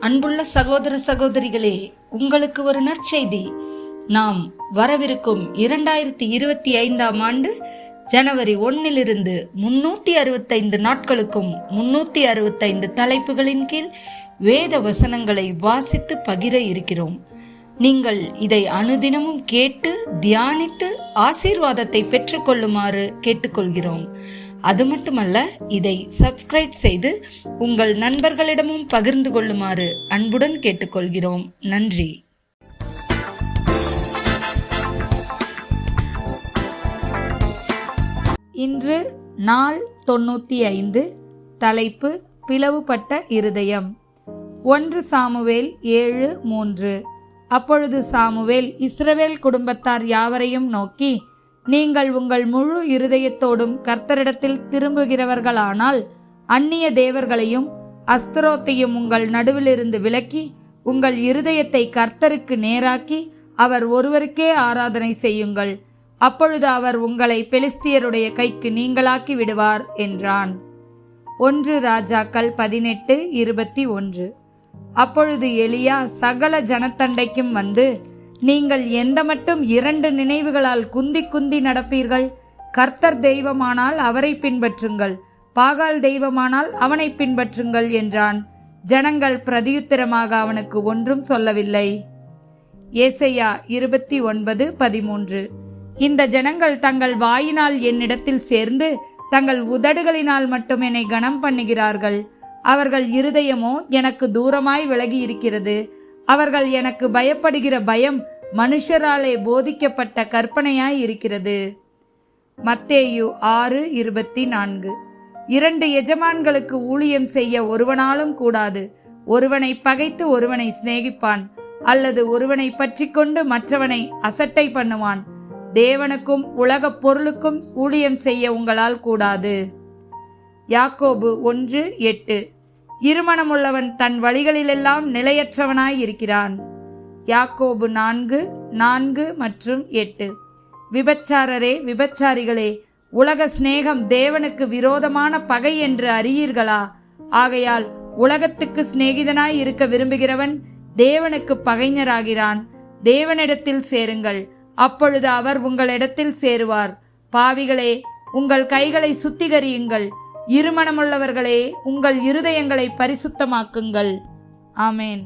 அன்புள்ள சகோதர சகோதரிகளே, உங்களுக்கு ஒரு நற்செய்தி. நாம் வரவிருக்கும் 2025 ஆண்டு ஜனவரி 1 365 நாட்களுக்கும் 365 தலைப்புகளின் கீழ் வேத வசனங்களை வாசித்து பகிர இருக்கிறோம். நீங்கள் இதை அனுதினமும் கேட்டு தியானித்து ஆசீர்வாதத்தை பெற்றுக்கொள்ளுமாறு கேட்டுக்கொள்கிறோம். அது மட்டுமல்ல, இதை சப்ஸ்கிரைப் செய்து உங்கள் நண்பர்களிடமும் பகிர்ந்து கொள்ளுமாறு அன்புடன் கேட்டுக்கொள்கிறோம். நன்றி. இன்று நாள் 95. தலைப்பு பிளவுபட்ட இருதயம். 1 சாமுவேல் 7:3. அப்பொழுது சாமுவேல் இஸ்ரவேல் குடும்பத்தார் யாவரையும் நோக்கி, நீங்கள் உங்கள் முழு இருதயத்தோடும் கர்த்தரிடத்தில் திரும்புகிறவர்களானால் அந்நிய தேவர்களையும் அஸ்தரோத்தையும் உங்கள் நடுவிலிருந்து விலக்கி உங்கள் இருதயத்தை கர்த்தருக்கு நேராக்கி அவர் ஒருவருக்கே ஆராதனை செய்யுங்கள். அப்பொழுது அவர் உங்களை பெலிஸ்தியருடைய கைக்கு நீங்களாக்கி விடுவார் என்றான். 1 ராஜாக்கள் 18:21. அப்பொழுது எலியா சகல ஜனத்தண்டைக்கும் வந்து, நீங்கள் எந்த மட்டும் 2 நினைவுகளால் குந்தி நடப்பீர்கள்? கர்த்தர் தெய்வமானால் அவரை பின்பற்றுங்கள், பாகால் தெய்வமானால் அவனை பின்பற்றுங்கள் என்றான். ஜனங்கள் பிரதியுத்தரமாக அவனுக்கு ஒன்றும் சொல்லவில்லை. ஏசாயா 29:13. இந்த ஜனங்கள் தங்கள் வாயினால் என்னிடத்தில் சேர்ந்து தங்கள் உதடுகளினால் மட்டும் என்னை கனம் பண்ணுகிறார்கள். அவர்கள் இருதயமோ எனக்கு தூரமாய் விலகி இருக்கிறது. அவர்கள் எனக்கு பயப்படுகிற பயம் மனுஷராலே போதிக்கப்பட்ட கற்பனையாய் இருக்கிறது. மத்தேயு 6:24. 2 எஜமான்களுக்கு ஊழியம் செய்ய ஒருவனாலும் கூடாது. ஒருவனை பகைத்து ஒருவனை சிநேகிப்பான், அல்லது ஒருவனை பற்றி கொண்டு மற்றவனை அசட்டை பண்ணுவான். தேவனுக்கும் உலகப் பொருளுக்கும் ஊழியம் செய்ய உங்களால் கூடாது. யாக்கோபு 1:8. இருமனமுள்ளவன் தன் வழிகளிலெல்லாம் நிலையற்றவனாய் இருக்கிறான். யாக்கோபு 4:4 மற்றும் 8. விபச்சாரரே, விபச்சாரிகளே, உலக சிநேகம் தேவனுக்கு விரோதமான பகை என்று அறியீர்களா? ஆகையால் உலகத்துக்கு சிநேகிதனாய் இருக்க விரும்புகிறவன் தேவனுக்கு பகைஞராகிறான். தேவனிடத்தில் சேருங்கள், அப்பொழுது அவர் உங்களிடத்தில் சேருவார். பாவிகளே, உங்கள் கைகளை சுத்திகரியுங்கள். இருமனமுள்ளவர்களே, உங்கள் இருதயங்களை பரிசுத்தமாக்குங்கள். ஆமேன்.